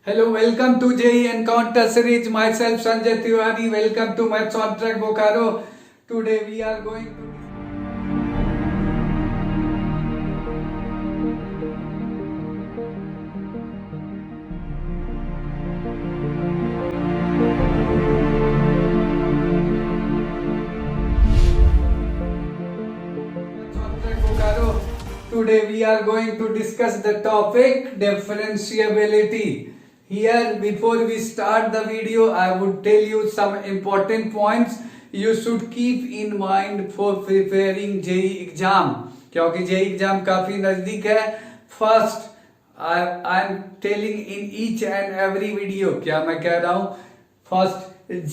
Hello, welcome to JE Encounter series. Myself Sanjay Tiwari. Welcome to Maths on Track Bokaro. Today we are going to Today we are going to discuss the topic differentiability. Here, before we start the video, I would tell you some important points you should keep in mind for preparing JEE exam. क्योंकि JEE exam काफी नजदीक है. First, I am telling in each and every video. क्या मैं कह रहा हूँ? First,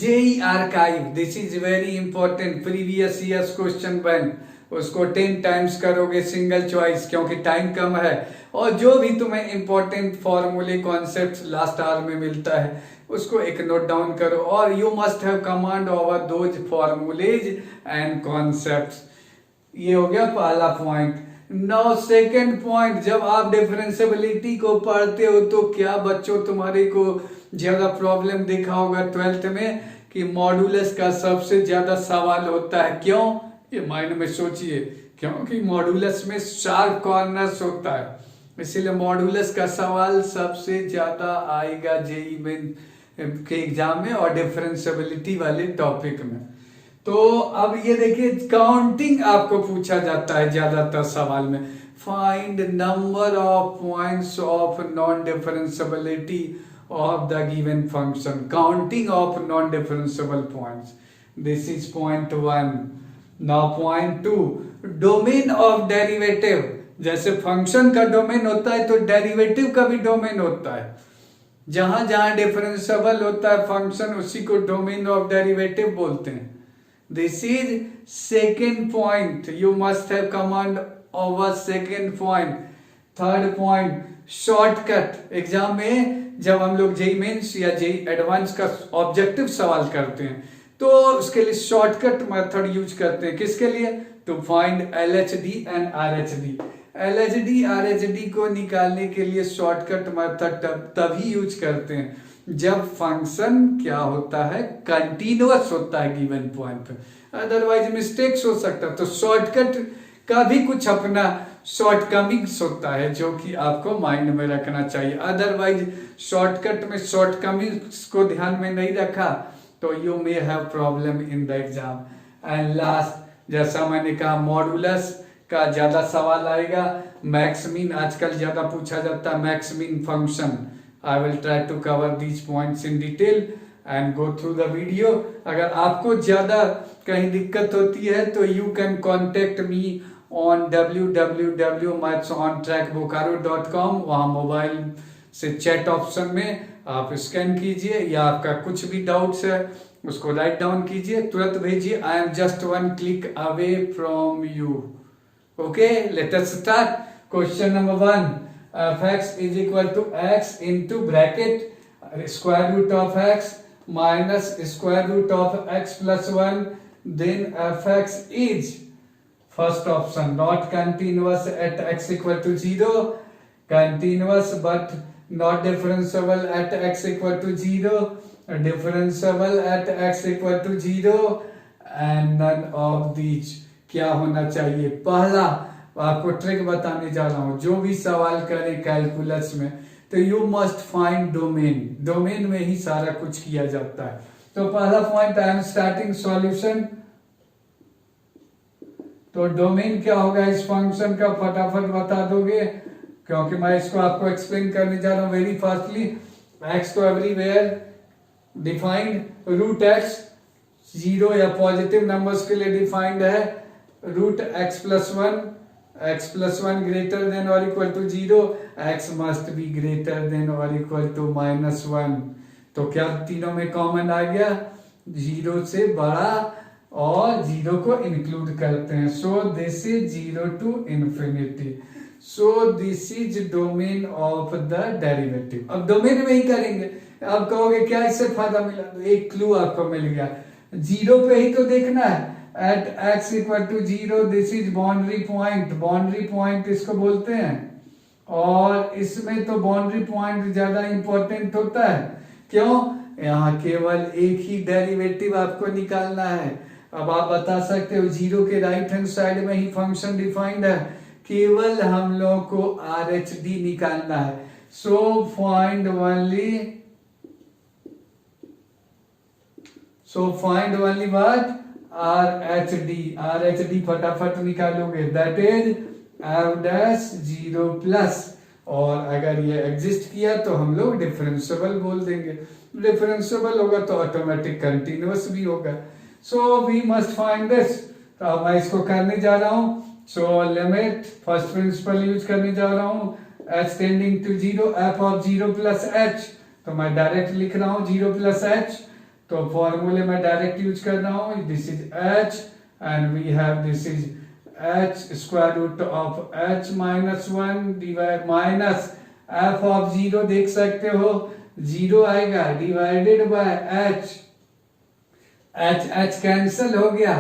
JEE archive. This is very important. Previous year's question bank. उसको 10 टाइम्स करोगे सिंगल चॉइस, क्योंकि टाइम कम है. और जो भी तुम्हें इंपॉर्टेंट फॉर्मूले कॉन्सेप्ट लास्ट आवर में मिलता है उसको एक नोट डाउन करो. और you must have command over those formulas and concepts. ये हो गया पहला पॉइंट. नाउ सेकंड पॉइंट, जब आप डिफरेंशियबिलिटी को पढ़ते हो तो क्या बच्चों तुम्हारे को ज्यादा प्रॉब्लम देखा होगा 12th में कि मॉडुलस का सबसे ज्यादा सवाल होता है. क्यों? ये माइंड में सोचिए. क्योंकि मॉडुलस में शार्प कॉर्नर्स होता है, इसीलिए मॉडुलस का सवाल सबसे ज्यादा आएगा जेईई में के एग्जाम में और डिफरेंशियबिलिटी वाले टॉपिक में. तो अब ये देखिए, काउंटिंग आपको पूछा जाता है ज्यादातर सवाल में. Find number of points of non differentiability of the given function. Counting of non differentiable points. This is point 1. Now point 2, domain of derivative. जैसे फंक्शन का डोमेन होता है तो डेरिवेटिव का भी डोमेन होता है. जहां जहां डिफरेंशियबल होता है फंक्शन उसी को डोमेन ऑफ डेरिवेटिव बोलते हैं. This is second point. You must have command over second point. Third point, shortcut. Exam में जब हम लोग जेईई मेंस या जेईई एडवांस का ऑब्जेक्टिव सवाल करते हैं तो उसके लिए शॉर्टकट मेथड यूज करते हैं. किसके लिए? To find LHD and RHD. LHD RHD को निकालने के लिए शॉर्टकट मेथड तभी यूज करते हैं जब फंक्शन क्या होता है, कंटिन्यूअस होता है गिवन पॉइंट पे. अदरवाइज मिस्टेक्स हो सकता है. तो शॉर्टकट का भी कुछ अपना शॉर्टकमिंग्स होता है जो कि आपको माइंड में रखना चाहिए. अदरवाइज शॉर्टकट में शॉर्टकमिंग्स को ध्यान में नहीं रखा तो you may have problem in the exam. And last, जैसा मैंने कहा, मॉडुलस का ज्यादा सवाल आएगा. मैक्स मीन आजकल ज्यादा पूछा जाता है. Max min function. I will try to cover these points in detail and go through the video. अगर आपको ज्यादा कहीं दिक्कत होती है तो you can contact me on www.mathsontrackbokaro.com. वहां मोबाइल से चैट ऑप्शन में आप स्कैन कीजिए या आपका कुछ भी डाउट्स है उसको राइट डाउन कीजिए, तुरंत भेजिए. I am just 1 click away from you. Okay, let us start. Question number 1, f(x) is equal to x into bracket square root of x minus square root of x plus 1. Then f(x) is first option not continuous at x equal to 0, continuous but not differentiable at x equal to 0, differentiable at x equal to 0 and none of these. क्या होना चाहिए? पहला आपको trick बताने जा रहा हूं. जो भी सवाल करें कैलकुलस में तो you must find domain. Domain में ही सारा कुछ किया जाता है. तो पहला point, I am starting solution. तो डोमेन क्या होगा इस फंक्शन का फटाफट बता दोगे क्योंकि मैं इसको आपको एक्सप्लेन करने जा रहा हूं वेरी फास्टली. एक्स तो एवरीवेयर डिफाइंड. रूट एक्स 0 या पॉजिटिव नंबर्स के लिए डिफाइंड है. Root x plus 1 greater than और equal to 0, x must be greater than और इक्वल टू -1. तो क्या तीनों में कॉमन आ गया? 0 से बड़ा और 0 को इंक्लूड करते हैं. So this is 0 to infinity. So this is domain of the derivative. अब डोमेन में ही करेंगे. अब कहोगे क्या इससे फायदा मिला? तो एक क्लू आपको मिल गया. 0 पे ही तो देखना है. At x equal to 0 this is boundary point. Boundary point इसको बोलते हैं. और इसमें तो बाउंड्री पॉइंट ज्यादा इंपॉर्टेंट होता है। क्यों? यहाँ केवल एक ही डेरिवेटिव आपको निकालना है। अब आप बता सकते हो जीरो के राइट हैंड साइड में ही फंक्शन डिफाइंड है, केवल हम लोग को RHD निकालना है। So find only what RHD फटाफट निकालोगे, दैट इज f'(0+), और अगर ये एग्जिस्ट किया तो हम लोग डिफरेंशिएबल बोल देंगे। डिफरेंशिएबल होगा तो ऑटोमेटिक कंटिन्यूअस भी होगा। So we must find this. तो अब मैं इसको करने जा रहा हूं। So limit first principle use करने जा रहा हूं, h टेंडिंग टू 0 f(0+h), तो मैं डायरेक्ट लिख रहा हूं 0+h। तो फॉर्मूले में डायरेक्ट यूज कर रहा हूं, this is h and we have this is h square root of h -1 divide minus f(0), देख सकते हो 0 आएगा डिवाइडेड बाय h कैंसिल हो गया,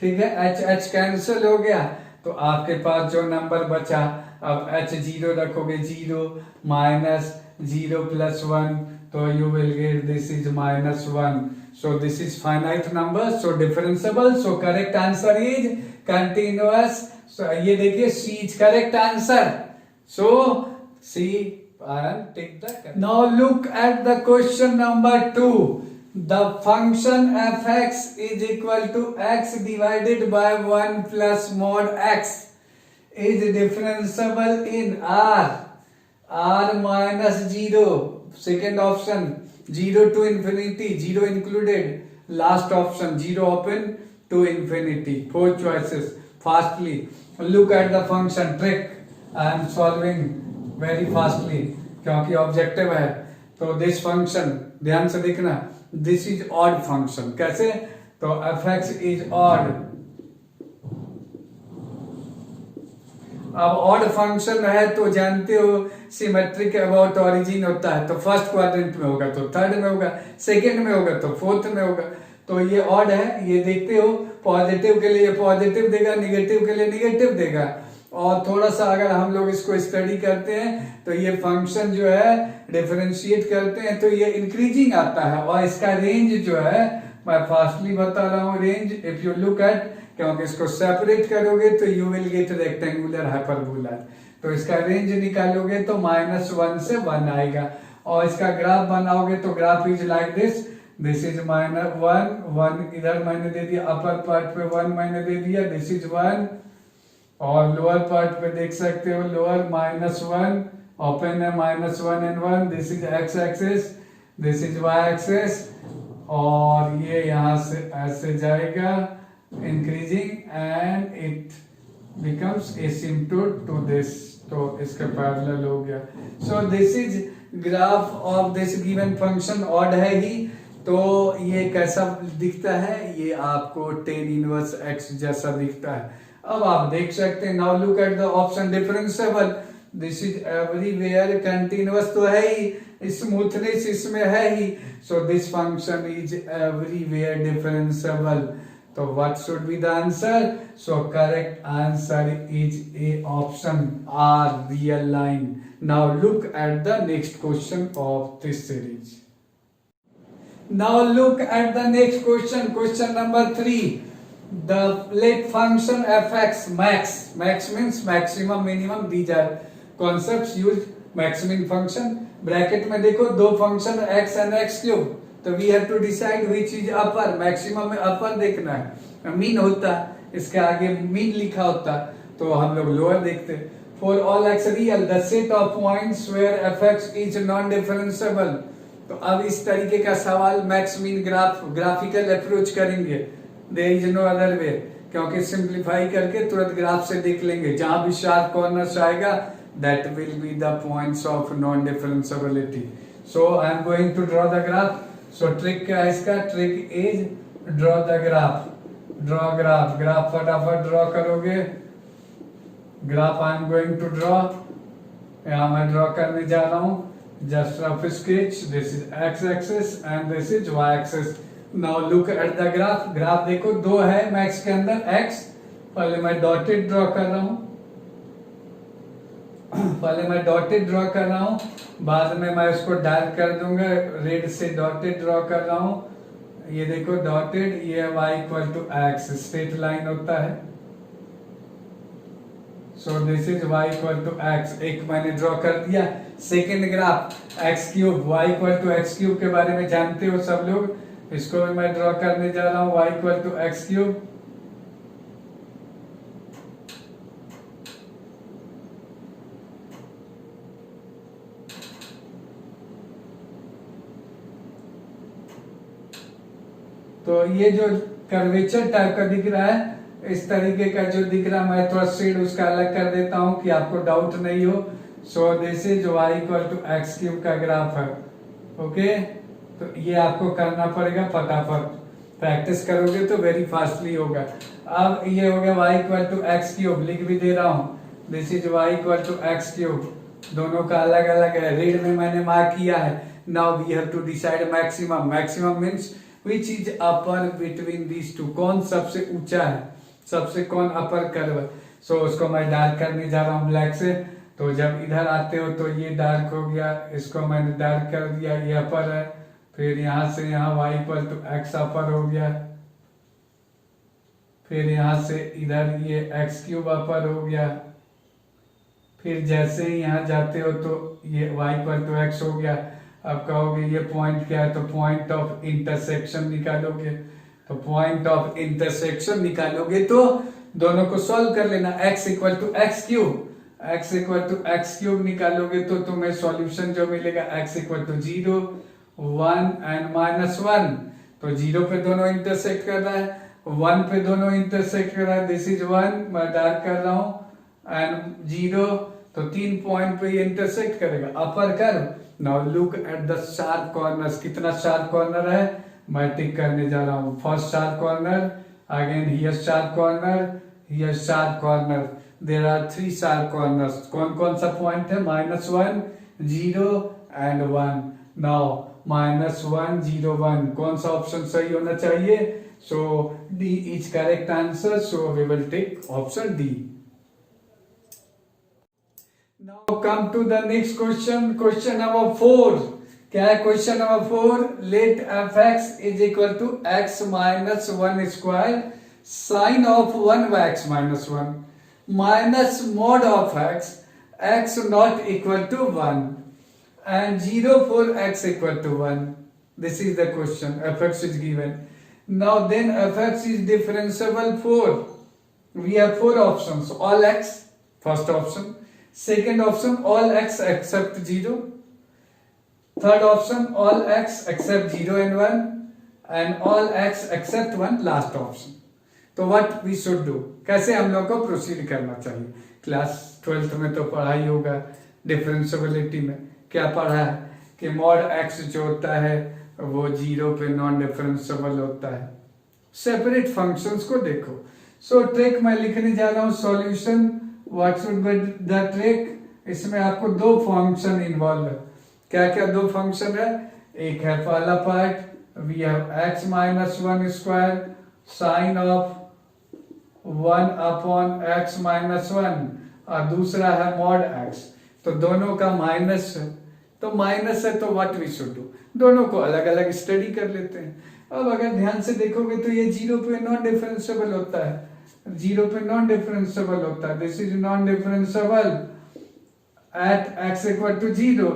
ठीक है, h कैंसिल हो गया। तो आपके पास जो नंबर बचा, अब h0 रखोगे 0 माइनस 0+1, तो you will get this is -1। So this is finite number, so differentiable, so correct answer is continuous. So ये देखिए C is correct answer. So C take the. Now look at the question number 2. The function f(x) is equal to x divided by 1 plus mod x is differentiable in r minus 0. Second option 0 to infinity, 0 included. Last option 0 open to infinity. 4 choices. Fastly look at the function trick. I am solving very fastly क्योंकि objective है। तो this function ध्यान से देखना, this is odd function. कैसे? तो f(x) is odd. अब odd function है तो जानते हो सिमेट्रिक अबाउट ओरिजिन होता है, तो फर्स्ट क्वाड्रेंट में होगा तो थर्ड में होगा, सेकंड में होगा तो फोर्थ में होगा। तो ये ऑड है, ये देखते हो पॉजिटिव के लिए पॉजिटिव देगा, निगेटिव के लिए निगेटिव देगा। और थोड़ा सा अगर हम लोग इसको स्टडी करते हैं तो ये फंक्शन जो है डिफरेंशिएट करते हैं तो ये इंक्रीजिंग आता है, और इसका रेंज जो है मैं फास्टली बता रहा हूँ, range if you look at, क्योंकि इसको सेपरेट करोगे तो you will gate rectangular hyperbola. तो इसका रेंज निकालोगे तो -1 से 1 आएगा, और इसका ग्राफ बनाओगे तो graph is like this, this is -1 इधर मैंने दे दिया, अपर पार्ट पे 1 मैंने दे दिया, दिस इज 1, और लोअर पार्ट पे देख सकते हो लोअर -1 ओपन है, -1 and 1, this is x axis, this is y axis, और ये यहां से ऐसे जाएगा increasing and it becomes asymptote to this, तो इसका पैरेलल हो गया। So this is graph of this given function, odd है ही, तो ये कैसा दिखता है, ये आपको tan इनवर्स x जैसा दिखता है। अब आप देख सकते हैं, now look at the option differentiable, this is everywhere continuous तो है ही, स्मूथनेस इसमें है ही, so this function is everywhere differentiable. तो what should be the answer? So correct answer is A option R, real line. Now look at the next question of this series. Now look at the next question, question number 3. The let function f(x) max means maximum minimum, these are concepts used, maximum function। Bracket में देखो दो function x and x3, तो we have to decide which is upper, maximum में अपर देखना है, mean होता इसके आगे मीन लिखा होता तो हम लोग लोअर देखते। For all x real, the set of points where f(x) is non-differentiable। तो अब इस तरीके का सवाल मैक्स मीन ग्राफिकल अप्रोच करेंगे, there is no other way, क्योंकि सिंप्लीफाई करके तुरंत ग्राफ से देख लेंगे, जहां भी शार्प कॉर्नर्स आएगा that will be the points of non differentiability. So I am going to draw the graph. So trick क्या है इसका? Trick is draw the graph, draw graph, graph फटाफट ड्रॉ करोगे। Graph I am going to draw, यहां मैं draw करने जा रहा हूं, just rough sketch, this is x axis and this is y axis। now look at the graph, graph देखो दो है मैक्स के अंदर x, पहले मैं डॉटेड ड्रॉ कर रहा हूं, पहले मैं डॉटेड ड्रॉ कर रहा हूँ, बाद में मैं इसको डार्क कर दूंगा, रेड से डॉटेड ड्रॉ कर रहा हूँ। ये देखो डॉटेड, ये y equal to x, straight line होता है। So this is y equal to x, एक मैंने ड्रॉ कर दिया। Second graph x cube, y equal to x cube के बारे में जानते हो सब लोग, इसको भी मैं ड्रॉ करने जा रहा हूँ, y equal to x cube. तो ये जो कर्वेचर टाइप का दिख रहा है, इस तरीके का जो दिख रहा है, मैं थोड़ा शेड उसका अलग कर देता हूं कि आपको डाउट नहीं हो। So this is y equal to x cube का ग्राफ है। ओके, तो ये आपको करना पड़ेगा फटाफट, प्रैक्टिस करोगे तो वेरी फास्टली होगा। अब ये हो गया y equal to x cube, लिख भी दे रहा हूँ, this is y equal to x cube. दोनों का अलग अलग है, रेड में मैंने मार्क किया है। Now we have to decide maximum. Maximum means which is upper between these two, कौन सबसे ऊंचा है, सबसे कौन अपर कर्व। सो उसको मैं डार्क करने जा रहा हूँ ब्लैक से। तो जब इधर आते हो तो ये डार्क हो गया, इसको मैंने डार्क कर दिया, ये अपर है। फिर यहां से यहाँ y इक्वल टू एक्स अपर हो गया, फिर यहां से इधर ये एक्स क्यूब अपर हो गया। फिर जैसे ही यहाँ जाते हो तो ये y इक्वल टू एक्स हो गया। अब कहोगे ये पॉइंट क्या है, तो पॉइंट ऑफ इंटरसेक्शन निकालोगे। तो पॉइंट ऑफ इंटरसेक्शन निकालोगे तो दोनों को सॉल्व कर लेना, x equal to x cube, x equal to x cube निकालोगे तो तुम्हें सॉल्यूशन जो मिलेगा x इक्वल टू 0, 1 एंड -1। तो 0 पे दोनों इंटरसेक्ट कर रहा है, 1 पे दोनों इंटरसेक्ट कर रहा है, दिस इज 1, मैं डार्क कर रहा हूँ, एंड 0, तो 3 पॉइंट पे ये इंटरसेक्ट करेगा, upper curve. Now look at the sharp corners, कितना शार्प कॉर्नर है मैं टिक करने जा रहा हूँ। First sharp corner, again here sharp corner, here sharp corner, there are 3 sharp corners. कौन कौन सा पॉइंट है, -1, 0 एंड 1। नाउ -1, 0, 1, कौन सा ऑप्शन सही होना चाहिए। So D is correct answer, so we will take option D. Now come to the next question, question number 4। क्या है question number 4, let f(x) is equal to x minus 1 square sine of 1 by x minus 1 minus mod of x not equal to 1 and 0 for x equal to 1. This is the question, f(x) is given. Now then f(x) is differentiable for, we have 4 options, all x, first option, second option all x except 0, third option all x except 0 and 1, and all x except 1 last option. तो what we should do, कैसे हम लोग को proceed करना चाहिए। Class 12th में तो पढ़ा ही होगा, डिफरेंशियबिलिटी में क्या पढ़ा है कि मॉड x जो होता है वो 0 पे नॉन डिफरेंशियबल होता है। सेपरेट फंक्शंस को देखो। सो ट्रिक मैं लिखने जा रहा हूँ, solution what should be the trick. इसमें आपको 2 फंक्शन इन्वॉल्व है। क्या क्या 2 फंक्शन है, एक है पहला part we have x minus 1 square sine of 1 upon x minus 1, और दूसरा है मॉड x। तो दोनों का माइनस है, तो माइनस है तो व्हाट वी शुड डू, दोनों को अलग अलग स्टडी कर लेते हैं। अब अगर ध्यान से देखोगे तो ये 0 पे नॉन डिफरेंशियबल होता है, 0 पे नॉन डिफरेंशियबल होता है, this is non differentiable at x equal to 0।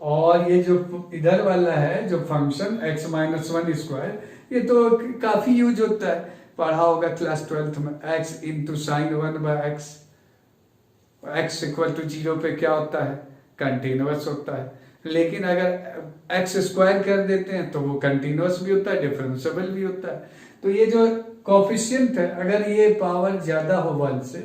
और ये जो इधर वाला है जो फंक्शन x माइनस 1 स्क्वायर, ये तो काफी यूज होता है, पढ़ा होगा क्लास 12th में, x into sine 1 by x। x equal to 0 पे क्या होता है, कंटिन्यूअस होता है। लेकिन अगर x स्क्वायर कर देते हैं तो वो कंटिन्यूअस भी होता है, डिफरेंशियबल भी होता है। तो ये जो कोफिशिएंट है, अगर ये पावर ज्यादा हो 1 से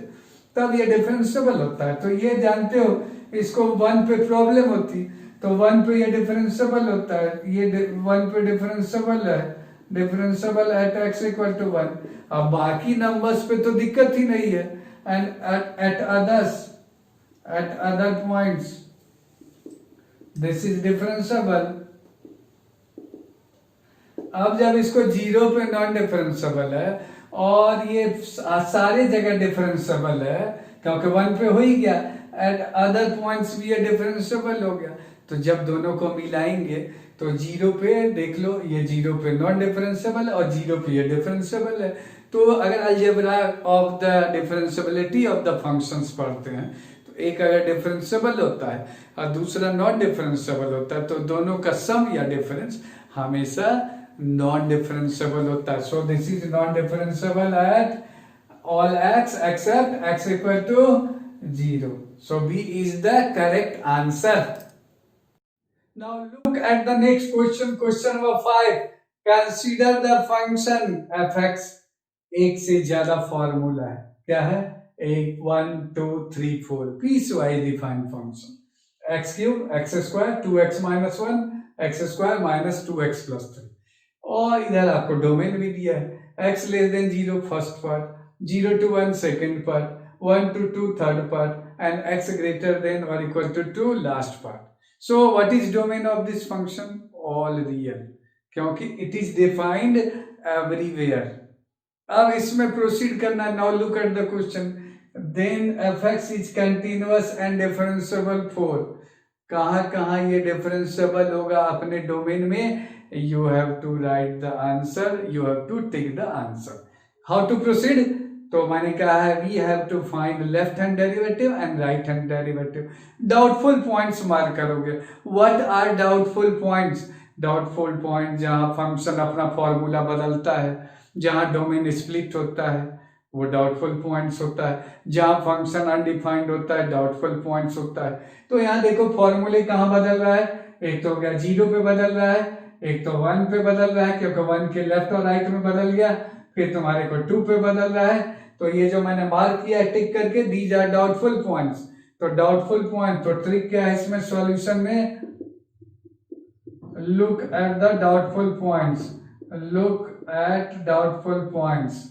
तब ये डिफरेंशियबल होता है। तो ये जानते हो, इसको 1 पे प्रॉब्लम होती तो 1 पे ये डिफरेंशियबल होता है, ये 1 पे डिफरेंशियबल है, differentiable at x equal to 1। अब बाकी नंबर्स पे तो दिक्कत ही नहीं है, and eight other points this is differentiable. अब जब इसको 0 पे नॉन डिफरेंशियबल है और ये सारे जगह डिफरेंशियबल है, क्योंकि 1 पे हो ही गया, एट अदर पॉइंट्स भी ये डिफरेंशिएबल हो गया। तो जब दोनों को मिलाएंगे तो 0 पे देख लो, ये 0 पे नॉन डिफरेंशिएबल और 0 पे ये डिफरेंशिएबल है। तो अगर algebra of the differentiability of the functions पढ़ते हैं तो एक अगर डिफरेंशिएबल होता है और दूसरा नॉन डिफरेंशिएबल होता है तो दोनों का सम या डिफरेंस हमेशा नॉन डिफरेंशिएबल होता है। So this is non differentiable eight all x except x equal to 0. So B is the correct answer. Now look at the next question, question number 5. Consider the function fx. एक से ज्यादा formula है, क्या है? 1 2 3 4 piecewise defined function x cube x square 2x minus 1 x square minus 2x plus 3, और इधर आपको domain भी दिया है x less than 0 first part, 0 to 1 second part, 1 to 2 third part, and x greater than or equal to 2 last part. So what is domain of this function? All real, क्योंकि it is defined everywhere. अब इसमें proceed करना। Now look at the question. Then fx is continuous and differentiable for, कहाँ कहाँ ये differentiable होगा अपने domain में? You have to write the answer, you have to take the answer. How to proceed? तो मैंने कहा है we have to find left hand derivative and right hand derivative. Doubtful points mark करोगे। What are doubtful points? Doubtful point जहां function अपना formula बदलता है, जहां डोमेन स्प्लिट होता है, वो डाउटफुल पॉइंट्स होता है। जहां फंक्शन अनडिफाइंड होता है, डाउटफुल पॉइंट्स होता है। तो यहाँ देखो फॉर्मूले कहाँ बदल रहा है? एक तो क्या 0 पे बदल रहा है, एक तो 1 पे बदल रहा है, क्योंकि 1 के लेफ्ट और राइट में बदल गया, फिर तुम्हारे को 2 पे बदल रहा है। तो ये जो मैंने मार्क किया टिक करके, दीज आर डाउटफुल पॉइंट्स। तो डाउटफुल पॉइंट, तो ट्रिक क्या है इसमें सॉल्यूशन में? Look at the doubtful points, look at doubtful points.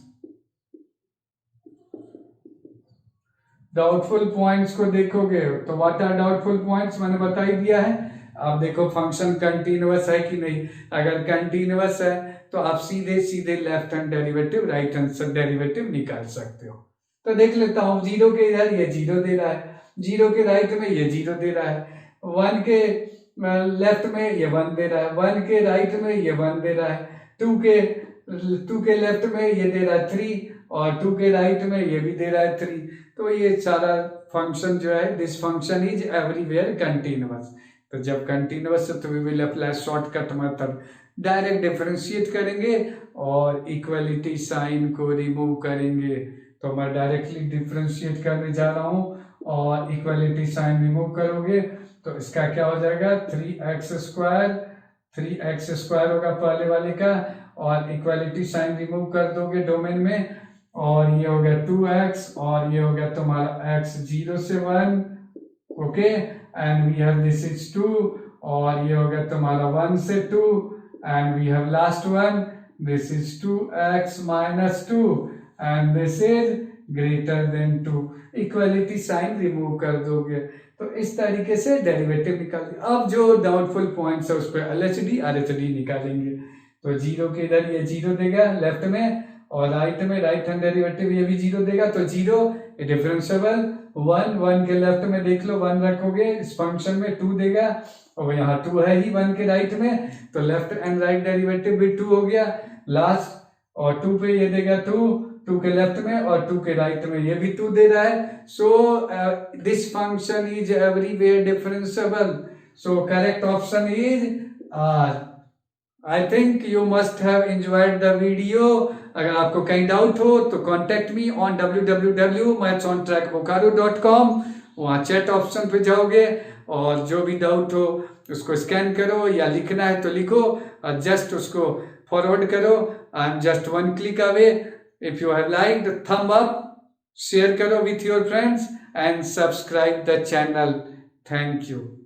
Doubtful points को देखोगे तो व्हाट आर डाउटफुल पॉइंट्स मैंने बता ही दिया है। अब देखो फंक्शन कंटिन्यूअस है कि नहीं। अगर कंटिन्यूअस है तो आप सीधे सीधे left hand derivative right hand derivative निकाल सकते हो। तो देख लेता हूं, 0 के इधर ये 0 दे रहा है, 0 के राइट में ये 0 दे रहा है, 1 के लेफ्ट में ये 1 दे रहा है, 1 के राइट में ये 1 दे रहा है, 2 के लेफ्ट में ये दे रहा है 3, और 2 के राइट में ये भी दे रहा है 3। तो ये सारा फंक्शन जो है, this function is everywhere continuous. तो जब कंटिन्यूअस है तो we will apply shortcut method, direct differentiate करेंगे और इक्वलिटी साइन को रिमूव करेंगे। तो मैं डायरेक्टली डिफरेंशिएट करने जा रहा हूं और इक्वलिटी साइन रिमूव करोगे तो इसका क्या हो जाएगा? 3x स्क्वायर होगा पहले वाले का, और इक्वलिटी साइन रिमूव कर दोगे डोमेन में, और ये हो गया 2x, और ये हो गया तुम्हारा x 0 से 1, okay, and we have this is 2, और ये हो गया तुम्हारा 1 से 2, and we have last one, this is 2x minus 2 and this is greater than 2। Equality sign remove कर दोगे तो इस तरीके से डेरिवेटिव निकाल दिया। अब जो डाउटफुल पॉइंट्स है उस पर LHD RHD निकालेंगे। तो 0 के इधर ये 0 देगा लेफ्ट में, और राइट में राइट हैंड डेरिवेटिव ये भी 0 देगा। तो 0 डिफरेंशिएबल, 1 के लेफ्ट में देख लो 1 रखोगे, इस फंक्शन में 2 देगा, और यहाँ 2 है ही 1 के राइट में, तो लेफ्ट एंड राइट डेरिवेटिव भी 2 हो गया लास्ट, और 2 पे ये देगा 2 के लेफ्ट में, और 2 के राइट में ये भी 2 दे रहा है। So this function is everywhere differentiable. So correct option is R. I think you must have enjoyed the video. अगर आपको कहीं डाउट हो तो कॉन्टेक्ट मी ऑन www.mathsontrackbokaro.com। वहाँ चैट ऑप्शन पे जाओगे और जो भी डाउट हो उसको स्कैन करो, या लिखना है तो लिखो और जस्ट उसको फॉरवर्ड करो। I am just 1 click away. If you have liked, thumb up, share करो with your friends and subscribe the channel. Thank you.